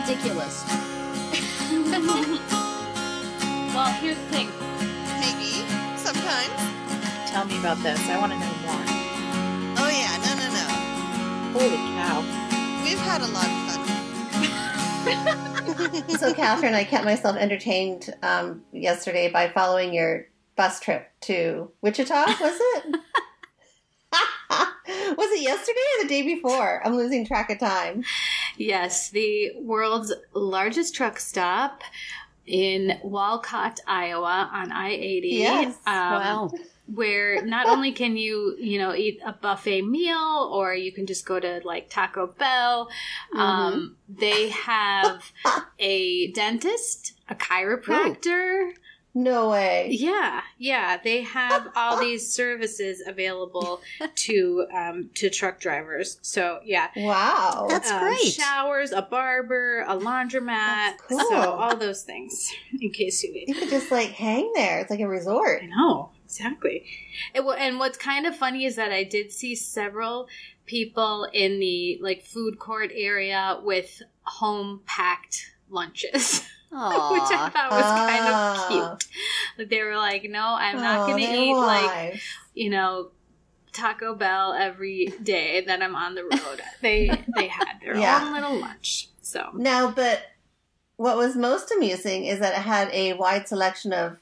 ridiculous. Well, here's the thing. Maybe. Sometimes. Tell me about this. I want to know more. Oh, yeah. No. Holy cow. We've had a lot of fun. So, Catherine, I kept myself entertained yesterday by following your bus trip to Wichita, was it? Was it yesterday or the day before? I'm losing track of time. Yes, the world's largest truck stop in Walcott, Iowa on I-80. Yes. Wow. Where not only can you eat a buffet meal, or you can just go to like Taco Bell. They have a dentist, a chiropractor. No way. Yeah. They have all these services available to truck drivers. So yeah. Wow. That's great. Showers, a barber, a laundromat. That's cool. So all those things in case you need. You could just like hang there. It's like a resort. I know. Exactly. And what's kind of funny is that I did see several people in the like food court area with home packed lunches. Aww. Which I thought was kind of cute. Like they were like, no, I'm not going to eat like, Taco Bell every day that I'm on the road. They had their own little lunch. So now, but what was most amusing is that it had a wide selection of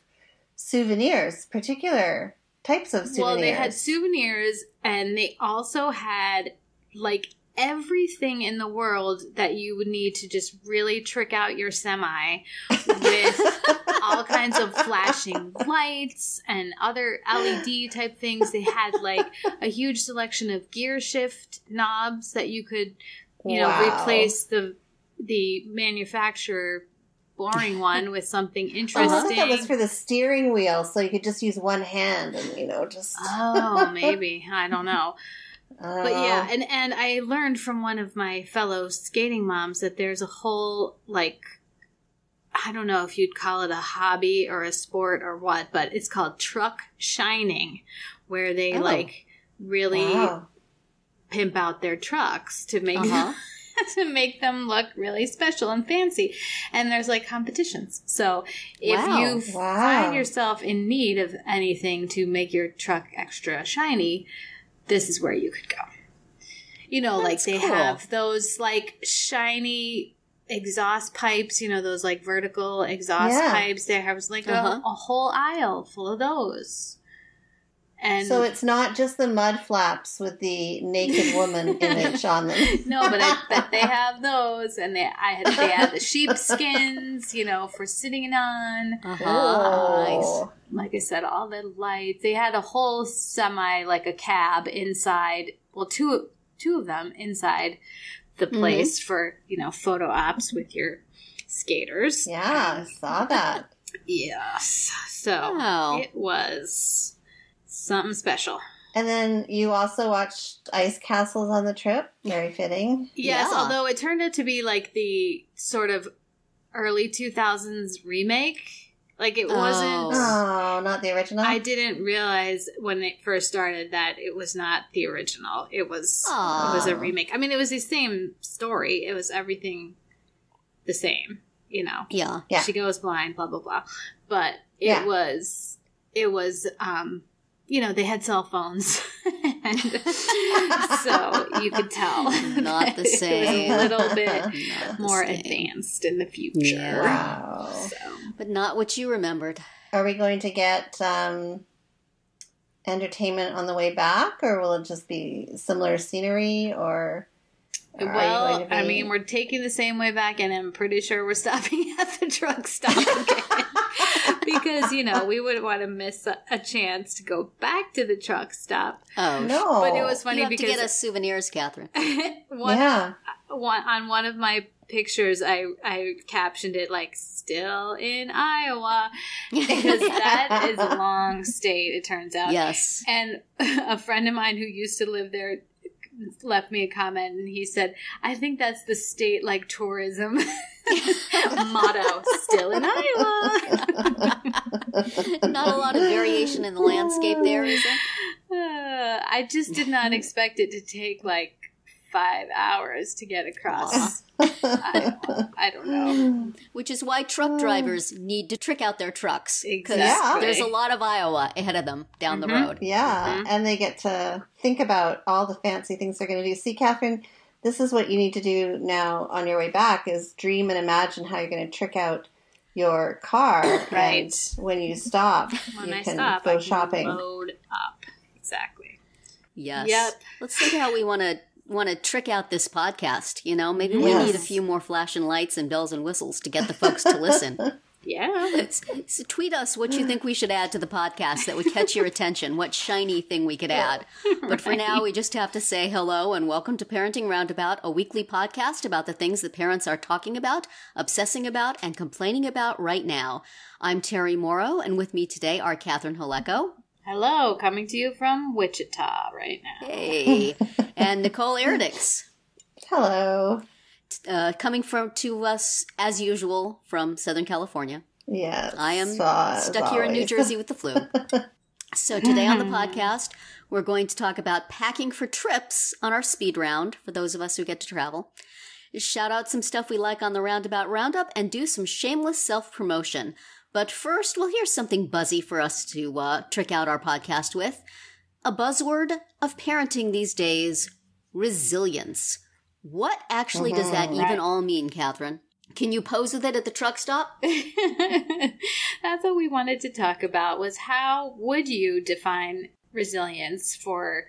souvenirs, particular types of souvenirs. Well, they had souvenirs, and they also had like everything in the world that you would need to just really trick out your semi with all kinds of flashing lights and other LED type things. They had like a huge selection of gear shift knobs that you could, replace the manufacturer boring one with something interesting. I thought that was for the steering wheel, so you could just use one hand and, just... Oh, maybe. I don't know. But yeah, and I learned from one of my fellow skating moms that there's a whole, like, I don't know if you'd call it a hobby or a sport or what, but it's called truck shining, where they, really pimp out their trucks to make to make them look really special and fancy. And there's like competitions. So if you find yourself in need of anything to make your truck extra shiny, this is where you could go. Like they have those like shiny exhaust pipes, those like vertical exhaust pipes. There was like a whole aisle full of those. And so it's not just the mud flaps with the naked woman image on them. No, but I bet they have those, and they had the sheep skins, for sitting on. Nice. Like I said, all the lights. They had a whole semi, like a cab inside. Well, two of them inside the place for photo ops with your skaters. Yeah, I saw that. Yes, so it was something special. And then you also watched Ice Castles on the trip. Very fitting. Yes, although it turned out to be like the sort of early 2000s remake. Like it wasn't... Oh, not the original? I didn't realize when it first started that it was not the original. It was a remake. I mean, it was the same story. It was everything the same, Yeah. She goes blind, blah, blah, blah. But it was... they had cell phones. And so you could tell. Not the same. It was a little bit more advanced in the future. Yeah. Wow. So. But not what you remembered. Are we going to get entertainment on the way back, or will it just be similar scenery, or... Well, I mean, we're taking the same way back, and I'm pretty sure we're stopping at the truck stop again. Because, we wouldn't want to miss a chance to go back to the truck stop. Oh, no. But it was funny you have because... to get us souvenirs, Catherine. On one of my pictures, I captioned it like, still in Iowa. Because that is a long state, it turns out. Yes. And a friend of mine who used to live there left me a comment, and he said, I think that's the state like tourism motto, still in Iowa. Not a lot of variation in the landscape there, is there? I just did not expect it to take like 5 hours to get across. I don't don't know. Which is why truck drivers need to trick out their trucks. Because Exactly. there's a lot of Iowa ahead of them down the road. Yeah, and they get to think about all the fancy things they're going to do. See, Catherine, this is what you need to do now on your way back is dream and imagine how you're going to trick out your car. Right. And when you stop, When you I can stop, go I can shopping. load up. Exactly. Yes. Yep. Let's think how we want to trick out this podcast. You know, maybe we Yes. need a few more flashing lights and bells and whistles to get the folks to listen. Yeah. So tweet us what you think we should add to the podcast that would catch your attention, what shiny thing we could add. But for now, we just have to say hello and welcome to Parenting Roundabout, a weekly podcast about the things that parents are talking about, obsessing about, and complaining about right now. I'm Terri Morrow, and with me today are Catherine Haleko. Hello, coming to you from Wichita right now. Hey. And Nicole Erdix. Hello. Coming to us, as usual, from Southern California. Yes. I am as stuck here in New always. Jersey with the flu. So today on the podcast, we're going to talk about packing for trips on our speed round, for those of us who get to travel. Shout out some stuff we like on the Roundabout Roundup and do some shameless self-promotion. But first, we'll hear something buzzy for us to trick out our podcast with. A buzzword of parenting these days, resilience. What actually does that even all mean, Catherine? Can you pose with it at the truck stop? That's what we wanted to talk about, was how would you define resilience for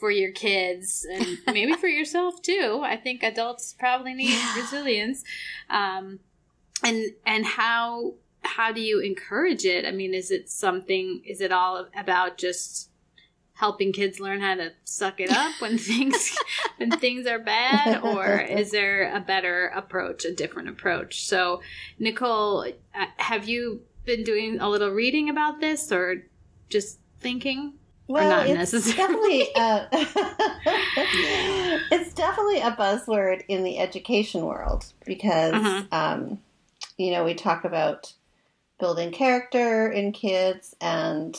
your kids and maybe for yourself too. I think adults probably need resilience. And how do you encourage it? I mean, is it all about just helping kids learn how to suck it up when things are bad, or is there a better approach, a different approach? So, Nicole, have you been doing a little reading about this, or just thinking? Well, or not it's necessarily? it's definitely a buzzword in the education world because, we talk about building character in kids and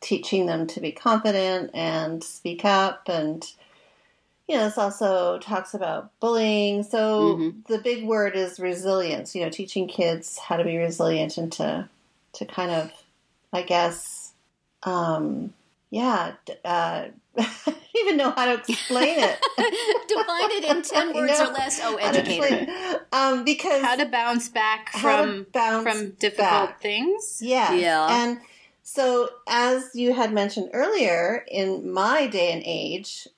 teaching them to be confident and speak up. And, this also talks about bullying. So the big word is resilience, teaching kids how to be resilient and to kind of, I guess, I don't even know how to explain it. Define it in 10 words or less. Oh, educator. Because how to bounce back from difficult things. Yeah. And so, as you had mentioned earlier, in my day and age,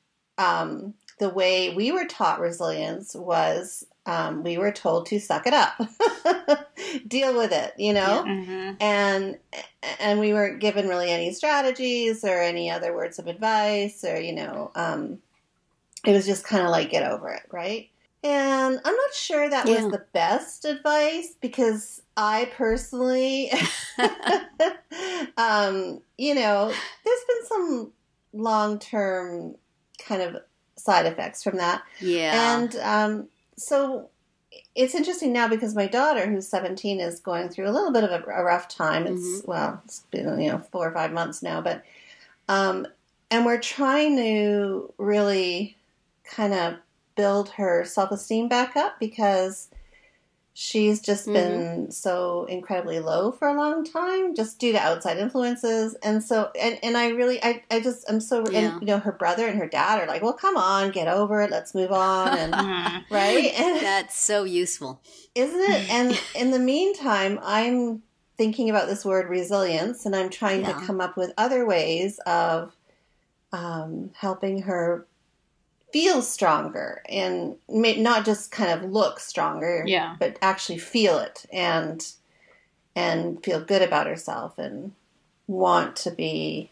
the way we were taught resilience was we were told to suck it up, deal with it, and we weren't given really any strategies or any other words of advice, or it was just kind of like get over it, right? And I'm not sure that was the best advice, because I personally, there's been some long-term kind of side effects from that. Yeah. And so it's interesting now because my daughter, who's 17, is going through a little bit of a rough time. It's been 4 or 5 months now, but and we're trying to really kind of build her self-esteem back up, because she's just been so incredibly low for a long time, just due to outside influences. And so, and I really, I'm so, and her brother and her dad are like, well, come on, get over it. Let's move on. And right. And that's so useful. Isn't it? And in the meantime, I'm thinking about this word resilience, and I'm trying to come up with other ways of helping her feel stronger, and not just kind of look stronger, but actually feel it and feel good about herself and want to be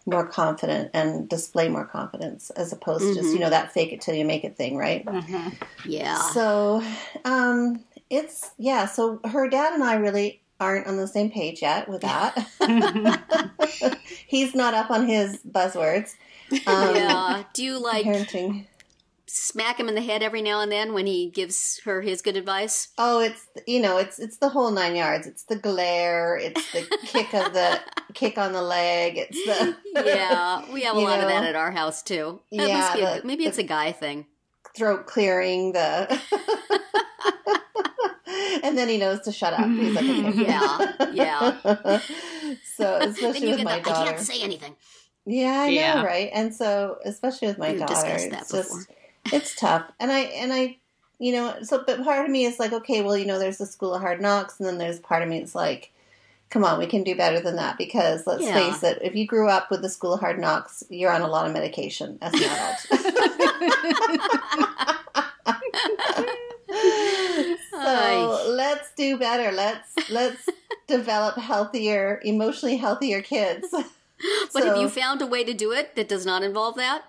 more confident and display more confidence, as opposed to just, that fake it till you make it thing, right? Yeah. So, so her dad and I really aren't on the same page yet with that. He's not up on his buzzwords. Do you parenting? Smack him in the head every now and then when he gives her his good advice? Oh, it's the whole 9 yards. It's the glare. It's the kick on the leg. It's the we have a lot of that at our house too. Maybe it's a guy thing. Throat clearing, the And then he knows to shut up. He's like, okay. Yeah. So, especially with my daughter. I can't say anything. Yeah, I know, right? And so, especially with my daughter, it's tough. And I, but part of me is like, okay, well, there's the School of Hard Knocks, and then there's part of me that's like, come on, we can do better than that, because let's face it, if you grew up with the School of Hard Knocks, you're on a lot of medication as an adult. So let's do better. Let's develop emotionally healthier kids. But have you found a way to do it that does not involve that?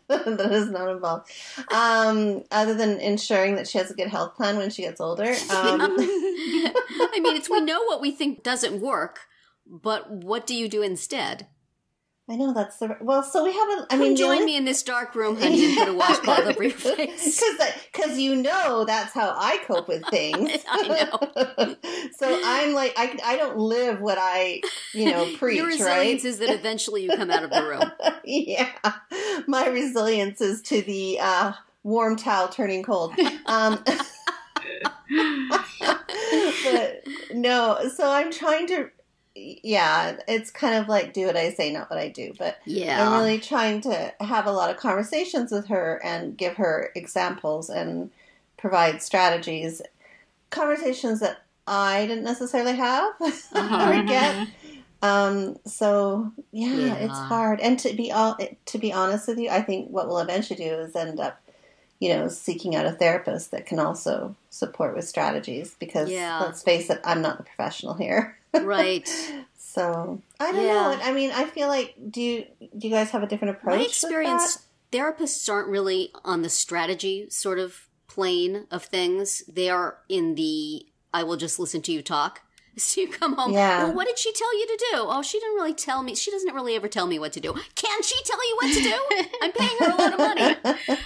That is not involved. Other than ensuring that she has a good health plan when she gets older. I mean, we know what we think doesn't work, but what do you do instead? I know that's so we have join me in this dark room, honey, and put a washcloth over your face. Because that's how I cope with things. I know. So I'm like, I don't live what I, preach, Your resilience is that eventually you come out of the room. Yeah. My resilience is to the warm towel turning cold. But no, so I'm trying to, it's kind of like do what I say, not what I do. But I'm really trying to have a lot of conversations with her and give her examples and provide strategies, conversations that I didn't necessarily have or get. So it's hard. And to be honest with you, I think what we'll eventually do is end up, seeking out a therapist that can also support with strategies, because let's face it, I'm not the professional here. Right. So I don't know. I mean, I feel like, do you guys have a different approach? My experience, therapists aren't really on the strategy sort of plane of things. They are in the, I will just listen to you talk. So you come home, well, what did she tell you to do? Oh, she didn't really tell me. She doesn't really ever tell me what to do. Can she tell you what to do? I'm paying her a lot of money.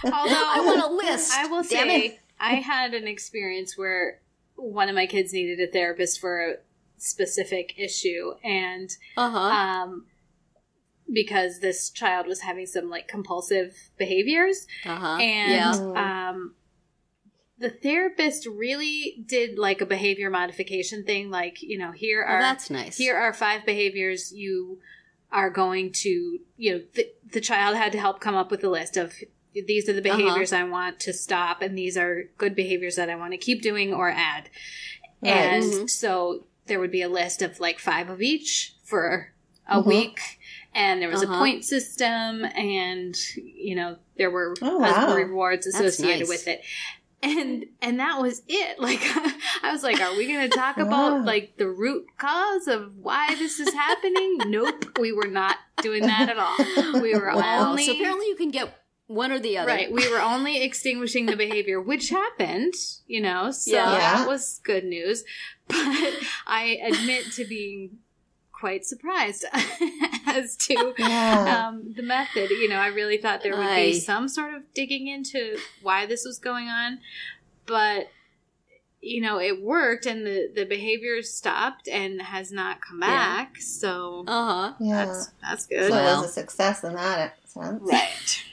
Although I want a list. I will say, I had an experience where one of my kids needed a therapist for a specific issue, and because this child was having some like compulsive behaviors, and the therapist really did like a behavior modification thing, like, here are that's nice. Here are 5 behaviors you are going to, the child had to help come up with a list of, these are the behaviors I want to stop, and these are good behaviors that I want to keep doing or add. Right. And so there would be a list of like 5 of each for a week, and there was a point system, and there were rewards associated with it. And that was it. Like, I was like, are we going to talk about like the root cause of why this is happening? Nope. We were not doing that at all. We were only... So apparently you can get one or the other. Right. We were only extinguishing the behavior, which happened, so that was good news. But I admit to being quite surprised as to the method. I really thought there would be some sort of digging into why this was going on. But, it worked, and the behavior stopped and has not come back. So that's good. So it was a success in that sense. Right.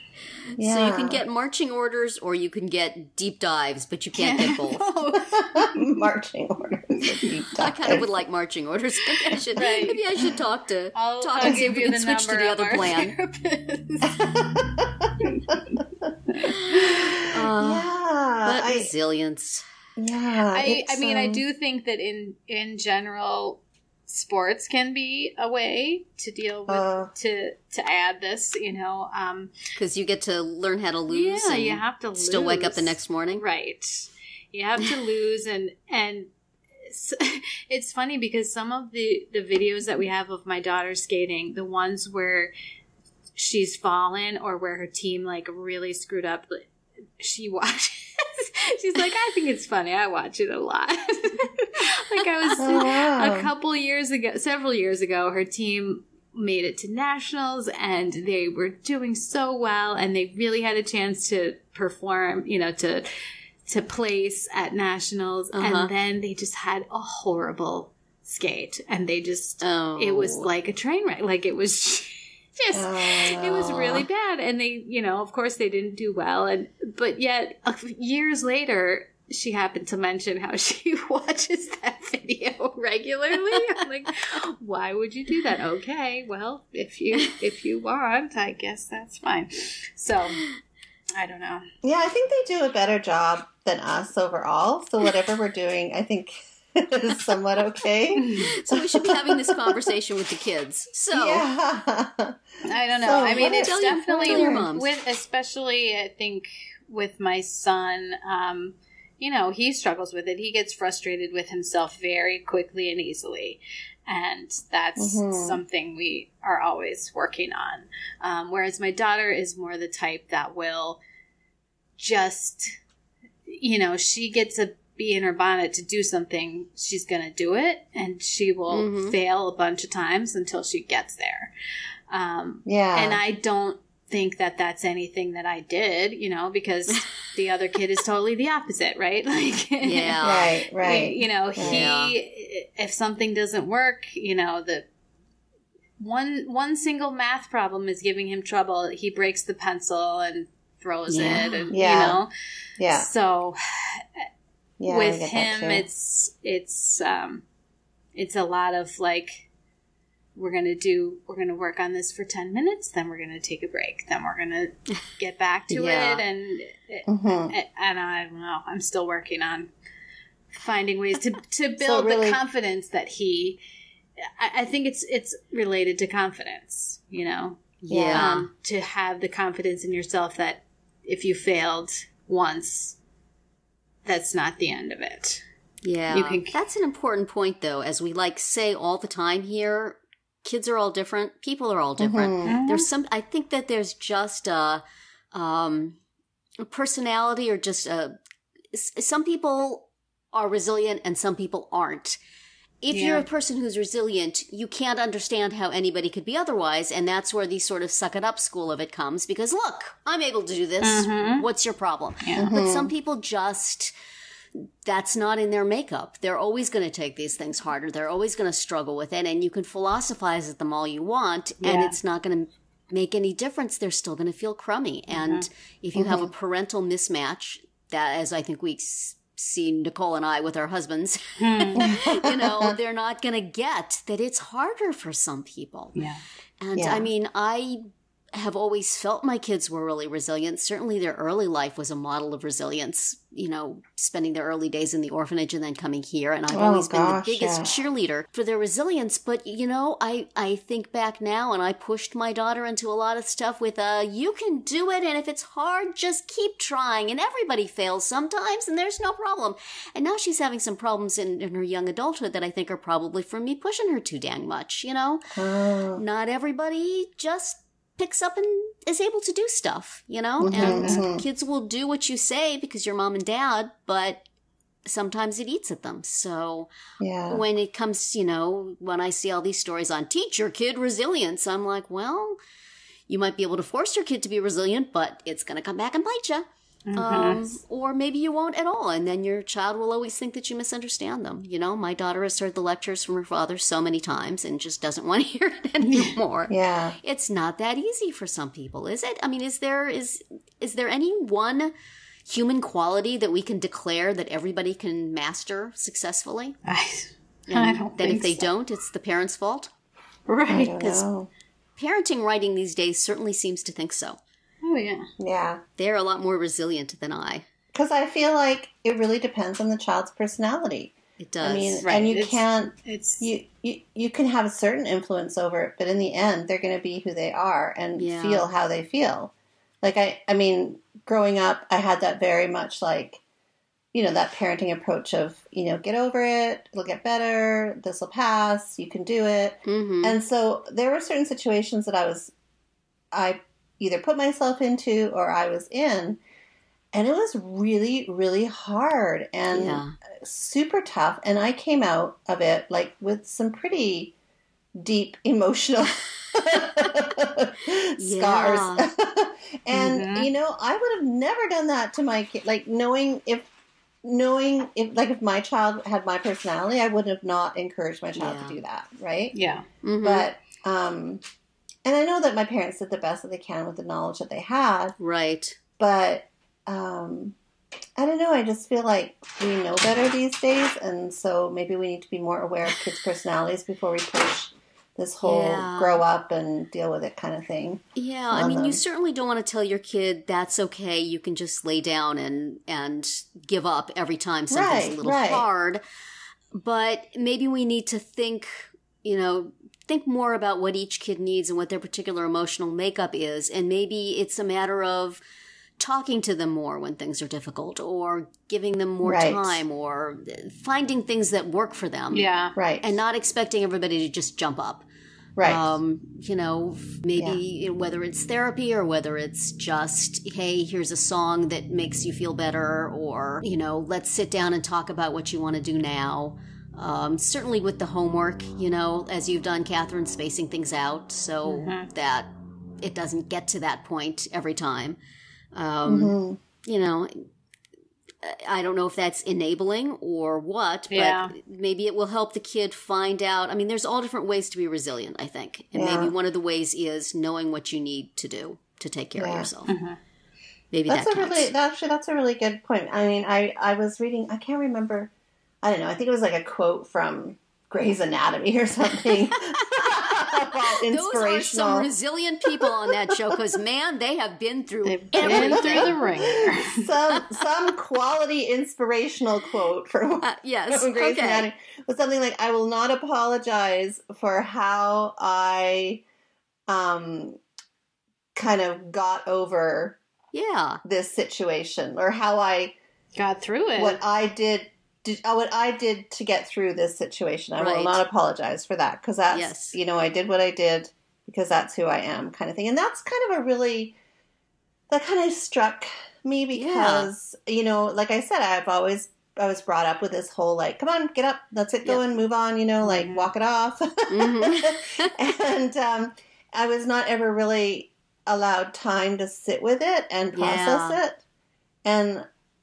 Yeah. So you can get marching orders, or you can get deep dives, but you can't get both. Marching orders or deep dives. I kind of would like marching orders. Maybe I should talk and see if we can switch to the other plan. But resilience. Yeah. I mean, I do think that in general, sports can be a way to deal with to add this, because you get to learn how to lose. Yeah, you have to still wake up the next morning, right? You have to lose, and it's funny because some of the videos that we have of my daughter skating, the ones where she's fallen or where her team like really screwed up, she watches. She's like, I think it's funny. I watch it a lot. Like I was several years ago, her team made it to nationals, and they were doing so well, and they really had a chance to perform, to place at nationals, and then they just had a horrible skate, and they just it was like a train wreck. Like it was it was really bad, and they, of course they didn't do well, but yet years later, she happened to mention how she watches that video regularly. I'm like, why would you do that? Okay, well, if you want, I guess that's fine. So, I don't know. Yeah, I think they do a better job than us overall. So whatever we're doing, I think is somewhat okay. So we should be having this conversation with the kids. So yeah. I don't know. So I mean, it's definitely your moms. especially I think with my son. He struggles with it. He gets frustrated with himself very quickly and easily. And that's something we are always working on. Whereas my daughter is more the type that will just, she gets a bee in her bonnet to do something, she's going to do it. And she will fail a bunch of times until she gets there. And I don't think that that's anything that I did, because the other kid is totally the opposite, right? Like, right. If something doesn't work, the one single math problem is giving him trouble. He breaks the pencil and throws it, and So with him, it's a lot of like, we're going to work on this for 10 minutes, then we're going to take a break, then we're going to get back to it. And I don't know, I'm still working on finding ways to build the confidence that I think it's related to confidence, to have the confidence in yourself that if you failed once, that's not the end of it. Yeah. That's an important point though, as we say all the time here. Kids are all different. People are all different. There's I think that there's just a personality or just some people are resilient and some people aren't. If you're a person who's resilient, you can't understand how anybody could be otherwise. And that's where the sort of suck it up school of it comes because look, I'm able to do this. What's your problem? Yeah. But some people just, that's not in their makeup. They're always going to take these things harder. They're always going to struggle with it. And you can philosophize at them all you want, and it's not going to make any difference. They're still going to feel crummy. And if you have a parental mismatch, that, as I think we see Nicole and I with our husbands, they're not going to get that it's harder for some people. Yeah. And I mean, I have always felt my kids were really resilient. Certainly their early life was a model of resilience, spending their early days in the orphanage and then coming here. And I've always been the biggest cheerleader for their resilience. But, I think back now and I pushed my daughter into a lot of stuff with, you can do it. And if it's hard, just keep trying. And everybody fails sometimes and there's no problem. And now she's having some problems in her young adulthood that I think are probably from me pushing her too dang much, Not everybody just picks up and is able to do stuff, and kids will do what you say because you're mom and dad, but sometimes it eats at them. So when it comes, when I see all these stories on teach your kid resilience, I'm like, well, you might be able to force your kid to be resilient, but it's going to come back and bite you. Or maybe you won't at all. And then your child will always think that you misunderstand them. My daughter has heard the lectures from her father so many times and just doesn't want to hear it anymore. It's not that easy for some people, is it? I mean, is there any one human quality that we can declare that everybody can master successfully? I don't think that if they don't, it's the parent's fault? Right. Because parenting writing these days certainly seems to think so. Oh, yeah. Yeah. They're a lot more resilient than I. Because I feel like it really depends on the child's personality. It does. I mean, and you can have a certain influence over it, but in the end, they're going to be who they are and feel how they feel. Like, I mean, growing up, I had that very much like, that parenting approach of, get over it, it'll get better, this will pass, you can do it. And so there were certain situations that I either put myself into or I was in, and it was really, really hard and super tough. And I came out of it with some pretty deep emotional scars. And, I would have never done that to my kid. Like knowing if my child had my personality, I would have not encouraged my child to do that. Right. Yeah. But, and I know that my parents did the best that they can with the knowledge that they had. Right. But I don't know. I just feel like we know better these days, and so maybe we need to be more aware of kids' personalities before we push this whole grow up and deal with it kind of thing. Yeah, I mean, you certainly don't want to tell your kid that's okay. You can just lay down and give up every time something's a little hard. But maybe we need to think more about what each kid needs and what their particular emotional makeup is. And maybe it's a matter of talking to them more when things are difficult, or giving them more time, or finding things that work for them. Yeah. Right. And not expecting everybody to just jump up. Right. Maybe whether it's therapy or whether it's just, hey, here's a song that makes you feel better, or, let's sit down and talk about what you want to do now. Certainly with the homework, as you've done, Catherine, spacing things out so that it doesn't get to that point every time. I don't know if that's enabling or what, but maybe it will help the kid find out. I mean, there's all different ways to be resilient, I think. And maybe one of the ways is knowing what you need to do to take care of yourself. Maybe that's a really good point. I mean, I was reading, I can't remember, I don't know, I think it was like a quote from Grey's Anatomy or something. Those are some resilient people on that show, because man, they have been through everything. Through the ringer. some quality inspirational quote from Grey's Anatomy was something like, "I will not apologize for how I kind of got over this situation, or how I got through it. What I did to get through this situation. I will not apologize for that, because that's, I did what I did because that's who I am," kind of thing. And that's kind of that kind of struck me because, like I said, I was brought up with this whole, like, come on, get up, let's get going, move on, like walk it off. And I was not ever really allowed time to sit with it and process it.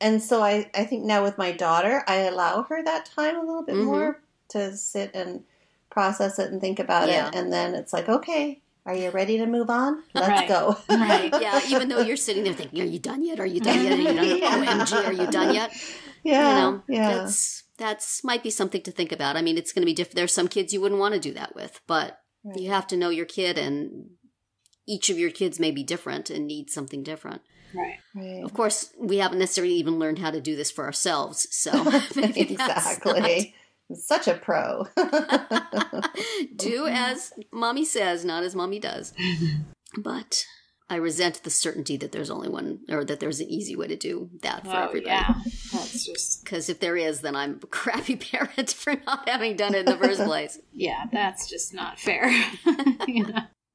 And so I think now with my daughter, I allow her that time a little bit more to sit and process it and think about it. And then it's like, okay, are you ready to move on? Let's go. Right. Yeah. Even though you're sitting there thinking, are you done yet? Are you done yet? Are you done yet? OMG, are you done yet? Yeah. That's might be something to think about. I mean, it's going to be different. There's some kids you wouldn't want to do that with, but you have to know your kid, and each of your kids may be different and need something different. Right. Of course, we haven't necessarily even learned how to do this for ourselves. So maybe exactly. Such a pro. Do as mommy says, not as mommy does. But I resent the certainty that there's only one, or that there's an easy way to do that for everybody. Yeah, that's just, because if there is, then I'm a crappy parent for not having done it in the first place. Yeah, that's just not fair.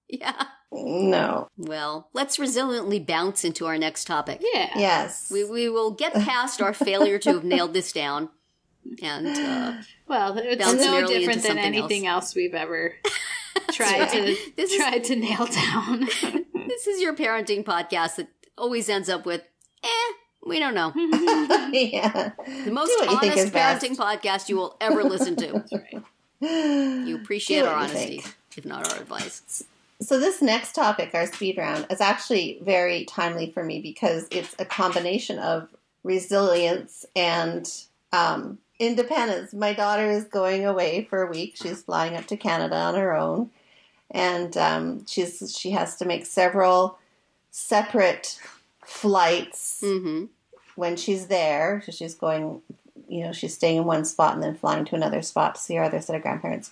Yeah. No. Well, let's resiliently bounce into our next topic. Yeah. Yes. We will get past our failure to have nailed this down. And it's no different than anything else we've ever tried to nail down. This is your parenting podcast that always ends up with, we don't know. Yeah. The most honest parenting podcast you will ever listen to. That's right. You appreciate our honesty, if not our advice. So this next topic, our speed round, is actually very timely for me because it's a combination of resilience and independence. My daughter is going away for a week. She's flying up to Canada on her own. And she has to make several separate flights when she's there. So she's going, she's staying in one spot and then flying to another spot to see her other set of grandparents.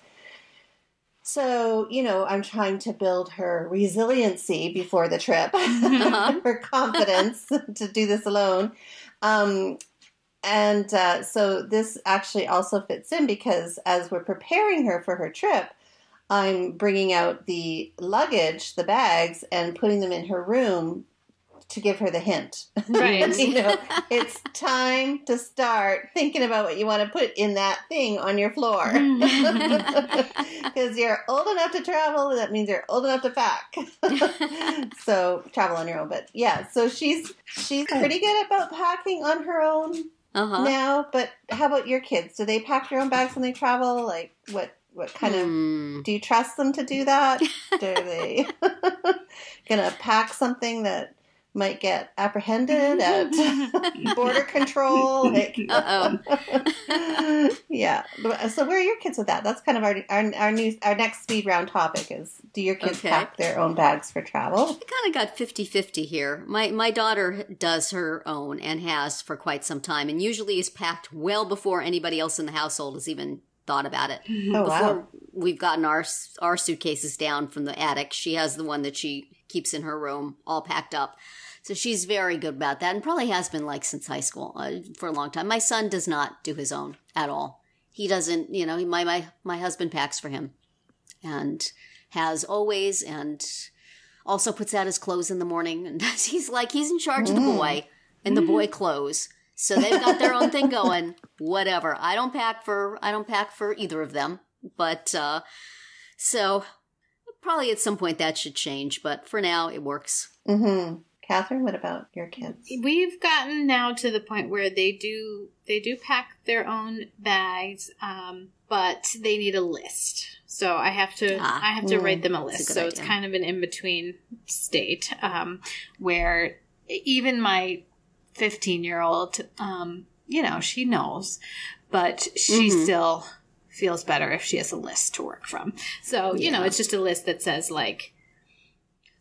So, I'm trying to build her resiliency before the trip, her confidence to do this alone. So this actually also fits in because as we're preparing her for her trip, I'm bringing out the luggage, the bags, and putting them in her room to give her the hint. Right. It's time to start thinking about what you want to put in that thing on your floor. Because you're old enough to travel, that means you're old enough to pack. So travel on your own. But yeah, so she's pretty good about packing on her own now. But how about your kids? Do they pack their own bags when they travel? Like what kind of, do you trust them to do that? Do they gonna pack something that might get apprehended at border control. Like, yeah. So where are your kids with that? That's kind of our next speed round topic is, do your kids pack their own bags for travel? I kind of got 50-50 here. My daughter does her own and has for quite some time, and usually is packed well before anybody else in the household has even thought about it. Oh, before we've gotten our suitcases down from the attic, she has the one that she keeps in her room all packed up. So she's very good about that, and probably has been like since high school for a long time. My son does not do his own at all. He doesn't, my husband packs for him and has always, and also puts out his clothes in the morning. And he's in charge of the boy and the boy clothes. So they've got their own thing going, whatever. I don't pack for either of them. But, so probably at some point that should change. But for now, it works. Mm-hmm. Catherine, what about your kids? We've gotten now to the point where they do pack their own bags, but they need a list. So I have to write them a list. So it's kind of an in-between state, where even my 15-year-old, she knows, but she still feels better if she has a list to work from. So, it's just a list that says, like,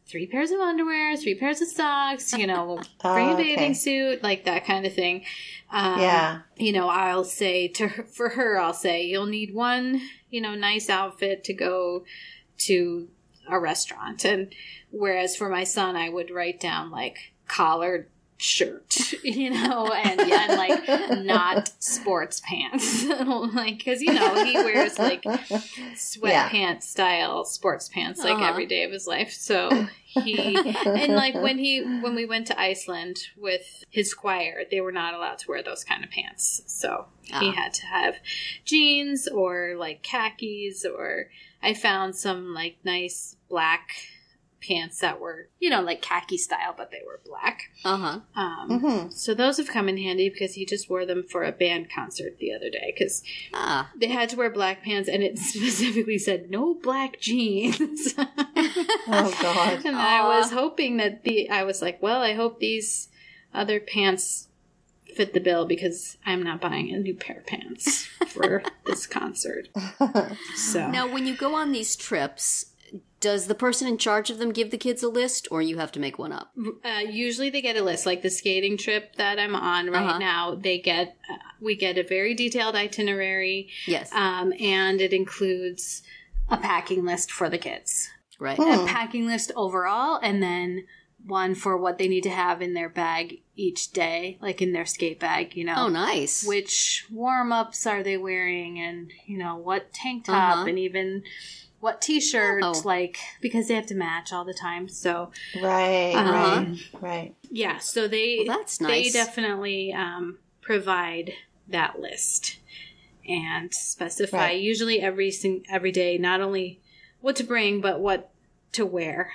3 pairs of underwear, 3 pairs of socks, bring a bathing suit, like that kind of thing. I'll say for her, I'll say, you'll need one, nice outfit to go to a restaurant. And whereas for my son, I would write down like collared shirt, and like not sports pants, like, because he wears like sweatpants style sports pants like every day of his life. So and like when we went to Iceland with his choir, they were not allowed to wear those kind of pants, so he had to have jeans or like khakis, or I found some like nice black pants that were, like khaki style, but they were black. So those have come in handy because he just wore them for a band concert the other day because they had to wear black pants, and it specifically said no black jeans. Oh God! And I was hoping that I was like, well, I hope these other pants fit the bill because I'm not buying a new pair of pants for this concert. So now, when you go on these trips, does the person in charge of them give the kids a list, or you have to make one up? Usually they get a list. Like the skating trip that I'm on right now, we get a very detailed itinerary. Yes. And it includes a packing list for the kids. Right. A packing list overall, and then one for what they need to have in their bag each day, like in their skate bag, Oh, nice. Which warm-ups are they wearing, and, what tank top, and even what t-shirt, like, because they have to match all the time. So right. Yeah, so that's nice. They definitely provide that list and specify usually every day not only what to bring but what to wear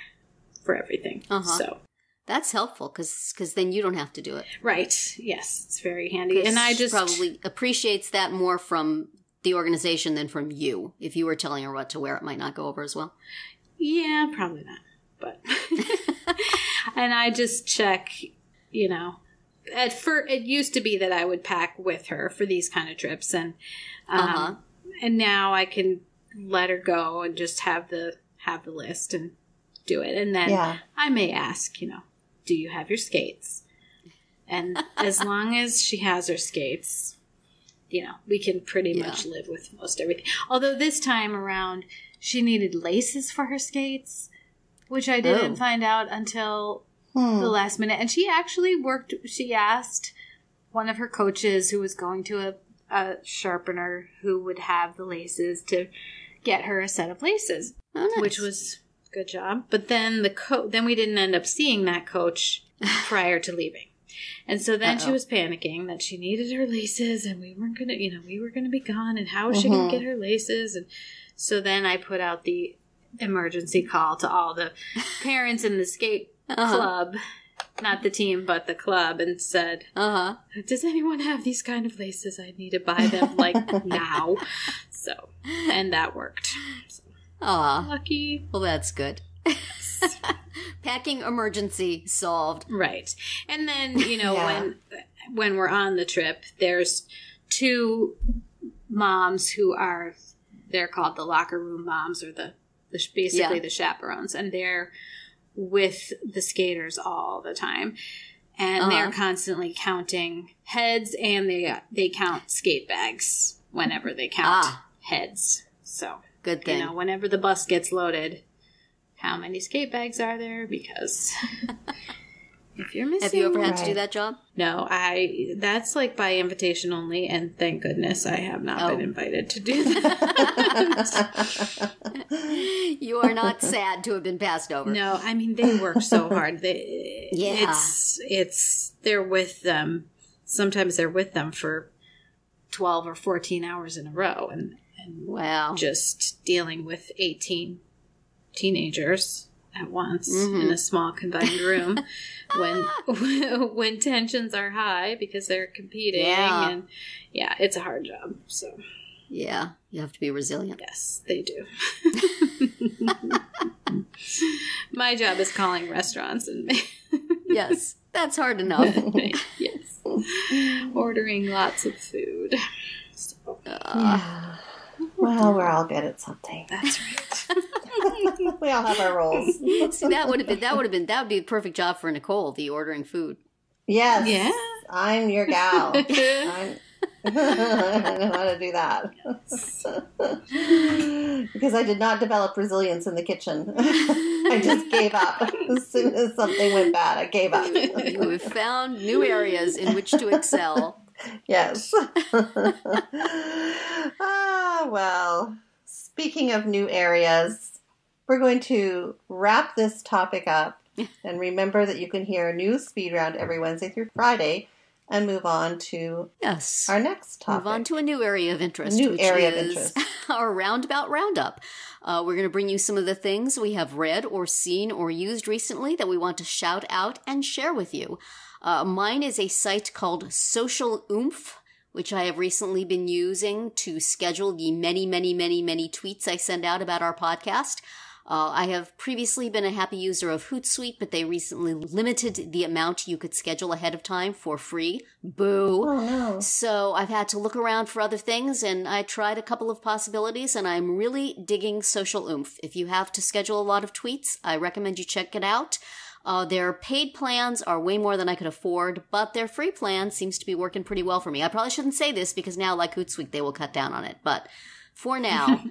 for everything. So that's helpful because then you don't have to do it. Right. Yes, it's very handy, and I just probably appreciates that more from the organization than from you. If you were telling her what to wear, it might not go over as well. Yeah, probably not. But and I just check, at first it used to be that I would pack with her for these kind of trips, and now I can let her go and just have the list and do it. And then I may ask, do you have your skates? And as long as she has her skates, we can pretty much live with most everything. Although this time around, she needed laces for her skates, which I didn't find out until the last minute. And she actually she asked one of her coaches who was going to a sharpener who would have the laces to get her a set of laces, which was a good job. But then then we didn't end up seeing that coach prior to leaving. And so then she was panicking that she needed her laces, and we weren't going to, we were going to be gone, and how was she going to get her laces? And so then I put out the emergency call to all the parents in the skate club, not the team, but the club, and said, does anyone have these kind of laces? I need to buy them, like, now. So, and that worked. So, lucky. Well, that's good. Packing emergency solved. Right. And then, when we're on the trip, there's 2 moms who they're called the locker room moms, or basically the chaperones, and they're with the skaters all the time. And they're constantly counting heads, and they count skate bags whenever they count heads. So, good thing. Whenever the bus gets loaded, how many skate bags are there? Because if you're missing... Have you ever had to do that job? No, that's like by invitation only, and thank goodness I have not been invited to do that. You are not sad to have been passed over. No, I mean, they work so hard. They're with them. Sometimes they're with them for 12 or 14 hours in a row, and wow, just dealing with 18 teenagers at once in a small confined room when tensions are high because they're competing. And it's a hard job. So yeah, you have to be resilient. Yes, they do. My job is calling restaurants and yes, that's hard enough. Yes, ordering lots of food. So. Well, we're all good at something. That's right. We all have our roles. See, that would be the perfect job for Nicole, the ordering food. Yes. Yeah. I'm your gal. I know how to do that. Because I did not develop resilience in the kitchen. I just gave up. As soon as something went bad, I gave up. You have found new areas in which to excel. Yes. Well, speaking of new areas, we're going to wrap this topic up. And remember that you can hear a new speed round every Wednesday through Friday and move on to our next topic. Move on to a new area of interest. Our Roundabout Roundup. We're going to bring you some of the things we have read or seen or used recently that we want to shout out and share with you. Mine is a site called SocialOomph, which I have recently been using to schedule the many, many, many, many tweets I send out about our podcast. I have previously been a happy user of Hootsuite, but they recently limited the amount you could schedule ahead of time for free. Boo. Oh, no. So I've had to look around for other things, and I tried a couple of possibilities, and I'm really digging SocialOomph. If you have to schedule a lot of tweets, I recommend you check it out. Their paid plans are way more than I could afford, but their free plan seems to be working pretty well for me. I probably shouldn't say this because now, like Hootsuite, they will cut down on it. But for now,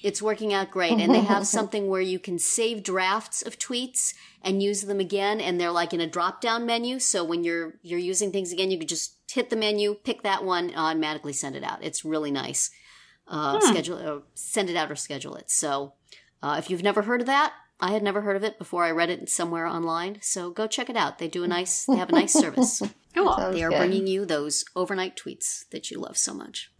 it's working out great. And they have something where you can save drafts of tweets and use them again. And they're like in a drop-down menu. So when you're using things again, you can just hit the menu, pick that one, and automatically send it out. It's really nice. Send it out or schedule it. So if you've never heard of that, I had never heard of it before I read it somewhere online, so go check it out. They have a nice service. Cool. They are bringing you those overnight tweets that you love so much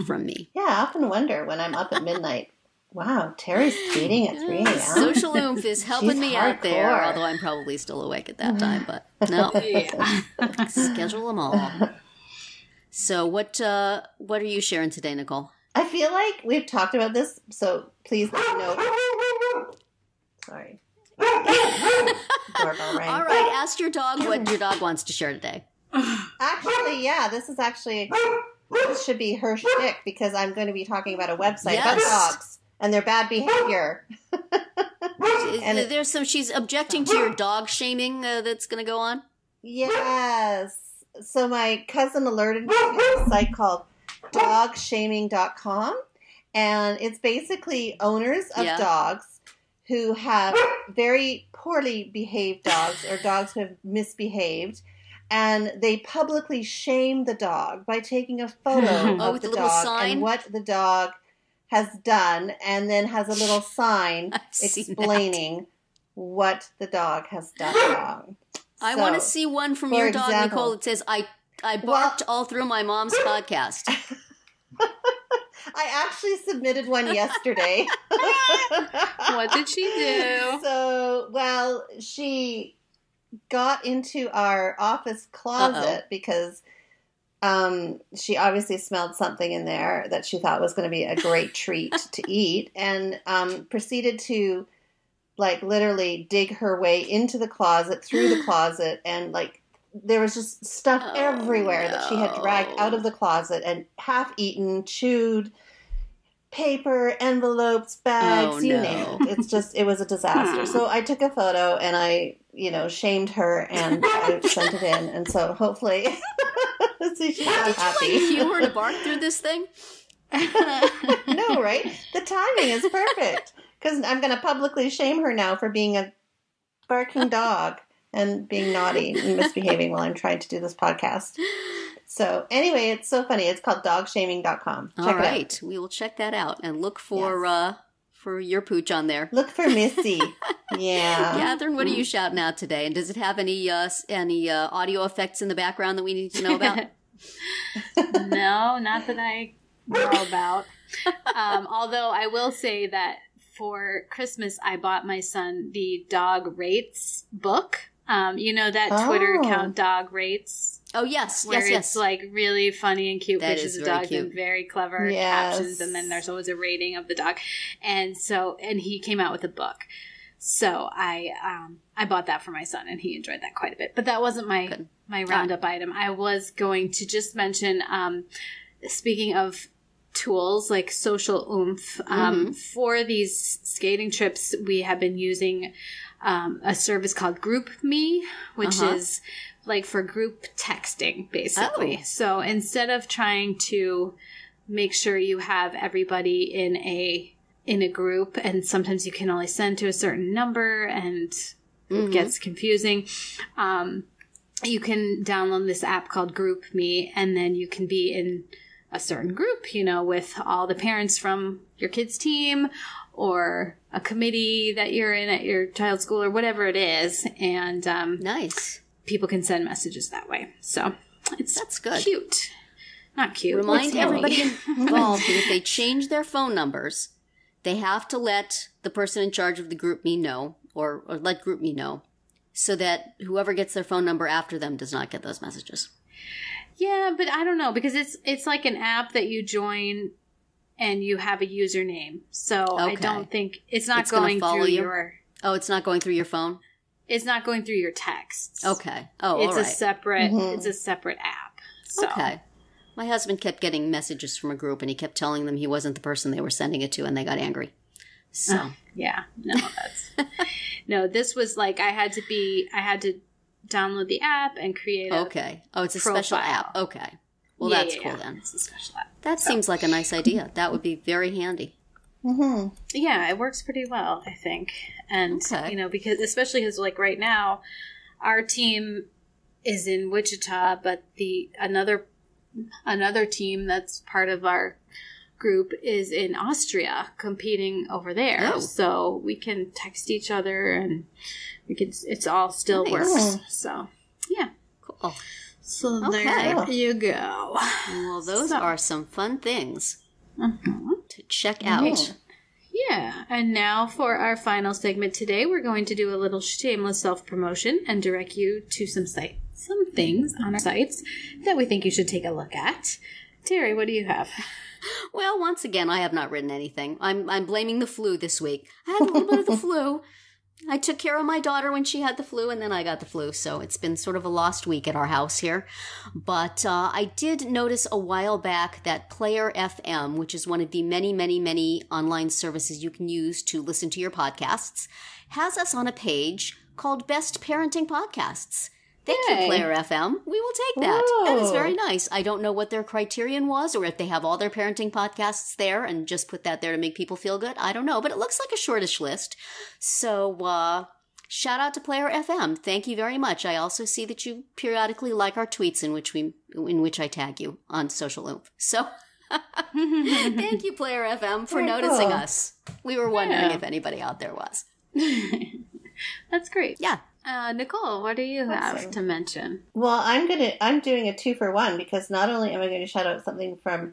from me. Yeah, I often wonder when I'm up at midnight, wow, Terry's tweeting at 3 a.m. SocialOomph is helping me out there, although I'm probably still awake at that time, but no. Schedule them all. So what are you sharing today, Nicole? I feel like we've talked about this, so please let me know. Sorry. Doorbell rang. All right, ask your dog what your dog wants to share today. Actually, yeah, this should be her shtick because I'm going to be talking about a website about dogs and their bad behavior. She's objecting to your dog shaming that's going to go on? Yes. So my cousin alerted me to a site called dogshaming.com, and it's basically owners of dogs who have very poorly behaved dogs or dogs who have misbehaved, and they publicly shame the dog by taking a photo of the dog and what the dog has done, and then has a little sign explaining what the dog has done wrong. I want to see one from your dog, Nicole, that says, I barked all through my mom's podcast. I actually submitted one yesterday. What did she do? So, she got into our office closet because she obviously smelled something in there that she thought was going to be a great treat to eat, and proceeded to like literally dig her way into the closet, through the closet, and like there was just stuff everywhere that she had dragged out of the closet and half eaten, chewed, paper, envelopes, bags, you name it. It was a disaster. So I took a photo and I, shamed her and I sent it in. And so hopefully she's not happy. Did you cue her to bark through this thing? No, right? The timing is perfect. Because I'm going to publicly shame her now for being a barking dog and being naughty and misbehaving while I'm trying to do this podcast. So anyway, it's so funny. It's called dogshaming.com. Check it out. We will check that out and look for your pooch on there. Look for Missy. Yeah. Catherine, what are you shouting out today? And does it have any audio effects in the background that we need to know about? No, not that I know about. Although I will say that for Christmas, I bought my son the Dog Rates book. That Twitter account, Dog Rates. Oh, yes. Where yes. it's like really funny and cute pictures of dogs cute. And very clever captions. And then there's always a rating of the dog. And he came out with a book. So I bought that for my son and he enjoyed that quite a bit. But that wasn't my roundup item. I was going to just mention, speaking of tools like SocialOomph, for these skating trips, we have been using a service called GroupMe, which is like for group texting, basically. Oh. So instead of trying to make sure you have everybody in a group, and sometimes you can only send to a certain number and it gets confusing, you can download this app called GroupMe, and then you can be in a certain group, with all the parents from your kid's team or a committee that you're in at your child's school or whatever it is. And nice. People can send messages that way. So that's good. Cute. Not cute. Remind everybody involved that if they change their phone numbers, they have to let the person in charge of the GroupMe know, or let GroupMe know, so that whoever gets their phone number after them does not get those messages. Yeah, but I don't know, because it's like an app that you join and you have a username. So I don't think it's going through your... Oh, it's not going through your phone? It's not going through your texts. Okay. Oh, it's all right. It's a separate app. So. Okay. My husband kept getting messages from a group and he kept telling them he wasn't the person they were sending it to, and they got angry. So. Yeah. No, this was like I had to download the app and create a it's a special app. Okay. Well, that's cool then. It's a special app. That seems like a nice idea. That would be very handy. Mm-hmm. Yeah, it works pretty well, I think. And, because especially because like right now, our team is in Wichita, but another team that's part of our group is in Austria competing over there. Oh. So we can text each other and it's all still works. So, yeah. Cool. So there you go. Well, those are some fun things to check out. Yeah. And now for our final segment today, we're going to do a little shameless self-promotion and direct you to some things on our sites that we think you should take a look at. Terri, what do you have? Well, once again, I have not written anything. I'm blaming the flu this week. I had a little bit of the flu. I took care of my daughter when she had the flu, and then I got the flu, so it's been sort of a lost week at our house here. But I did notice a while back that PlayerFM, which is one of the many, many, many online services you can use to listen to your podcasts, has us on a page called Best Parenting Podcasts. Thank you, PlayerFM. We will take that. Whoa. That is very nice. I don't know what their criterion was, or if they have all their parenting podcasts there and just put that there to make people feel good. I don't know, but it looks like a shortish list. So, shout out to PlayerFM. Thank you very much. I also see that you periodically like our tweets in which I tag you on SocialOomph. So, thank you, PlayerFM, for noticing us. We were wondering if anybody out there was. That's great. Yeah. Nicole, what do you have to mention? Well, I'm doing a 2-for-1 because not only am I going to shout out something from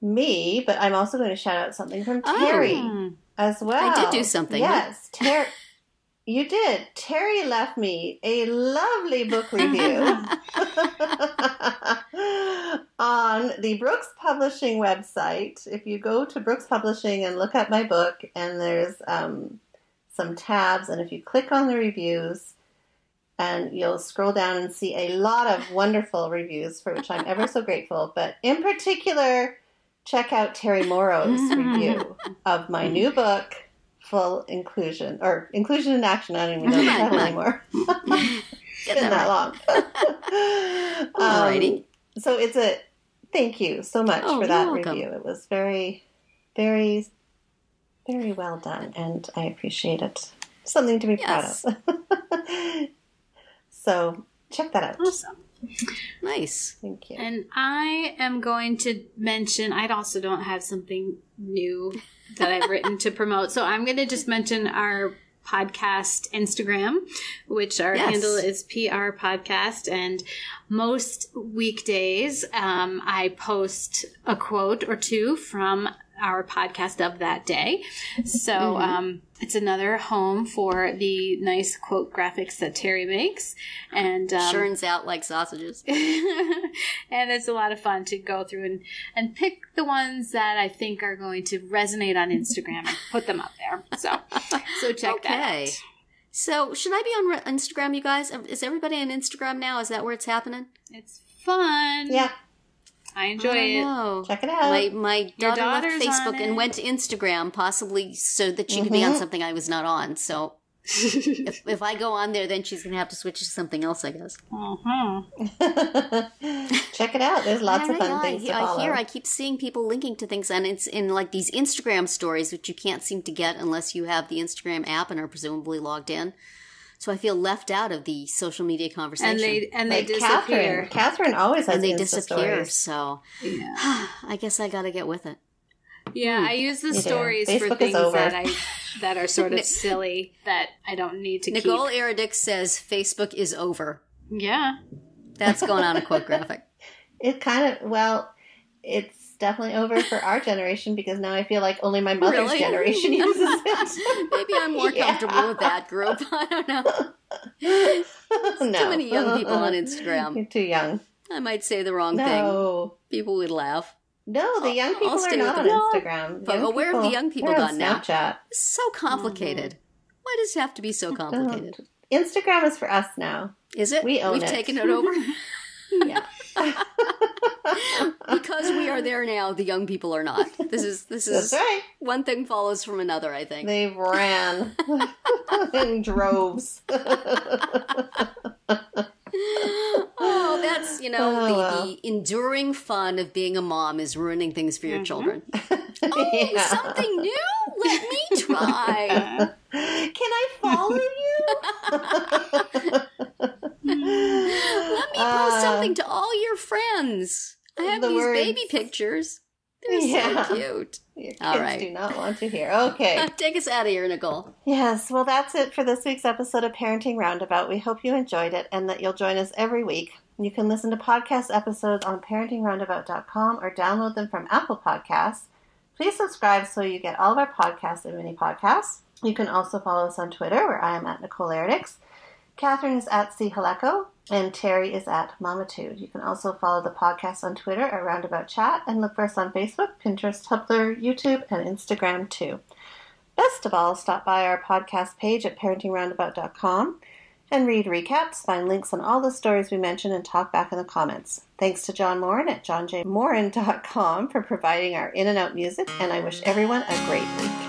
me, but I'm also going to shout out something from Terri as well. I did do something. Yes, Terri. You did. Terri left me a lovely book review on the Brooks Publishing website. If you go to Brooks Publishing and look at my book, and there's some some tabs, and if you click on the reviews, and you'll scroll down and see a lot of wonderful reviews, for which I'm ever so grateful. But in particular, check out Terri Morrow's review of my new book, Full Inclusion, or Inclusion in Action. I don't even know the title anymore. It's been that long. Alrighty. So thank you so much for that review. It was very, very, very well done, and I appreciate it. Something to be proud of. So check that out. Awesome. Nice. Thank you. And I am going to mention, I also don't have something new that I've written to promote. So I'm going to just mention our podcast Instagram, which our handle is PR Podcast. And most weekdays, I post a quote or two from our podcast of that day. So it's another home for the nice quote graphics that Terri makes. And churns out like sausages. And it's a lot of fun to go through and pick the ones that I think are going to resonate on Instagram and put them up there. So check that out. So should I be on Instagram, you guys? Is everybody on Instagram now? Is that where it's happening? It's fun. Yeah. I enjoy it. Check it out. My daughter left Facebook and went to Instagram, possibly so that she could be on something I was not on. So if I go on there, then she's going to have to switch to something else, I guess. Check it out. There's lots of fun things to follow. I keep seeing people linking to things, and it's in like these Instagram stories, which you can't seem to get unless you have the Instagram app and are presumably logged in. So I feel left out of the social media conversation. And they disappear. Catherine always has they Insta disappear. stories. So I guess I got to get with it. Yeah, I use the stories for things that are sort of silly that I don't need to Nicole Eredick says Facebook is over. Yeah. That's going on a quote graphic. It kind of, it's definitely over for our generation because now I feel like only my mother's generation uses it. Maybe I'm more comfortable with that group. I don't know. Too many young people on Instagram. You're too young. I might say the wrong thing. People would laugh. No, the young people are not on Instagram. But where have the young people gone now? Snapchat. It's so complicated. Why does it have to be so complicated? Instagram is for us now. Is it? We've taken it over? Yeah. Because we are there now, the young people are not. This is That's right. One thing follows from another, I think. They ran in droves. Oh, that's, the enduring fun of being a mom is ruining things for your children. Oh, something new? Let me try. Can I follow you? Let me post something to all your friends. I have these baby pictures. They're so cute. Your kids do not want to hear. Okay. Take us out of here, Nicole. Yes, well, that's it for this week's episode of Parenting Roundabout. We hope you enjoyed it and that you'll join us every week. You can listen to podcast episodes on parentingroundabout.com or download them from Apple Podcasts. Please subscribe so you get all of our podcasts and mini podcasts. You can also follow us on Twitter, where I am at Nicole Eredick. Catherine is at C. Haleko, and Terri is at Mamatude. You can also follow the podcast on Twitter at Roundabout Chat and look for us on Facebook, Pinterest, Tumblr, YouTube, and Instagram too. Best of all, stop by our podcast page at parentingroundabout.com and read recaps, find links on all the stories we mentioned, and talk back in the comments. Thanks to John Morin at johnjmorin.com for providing our in and out music, and I wish everyone a great week.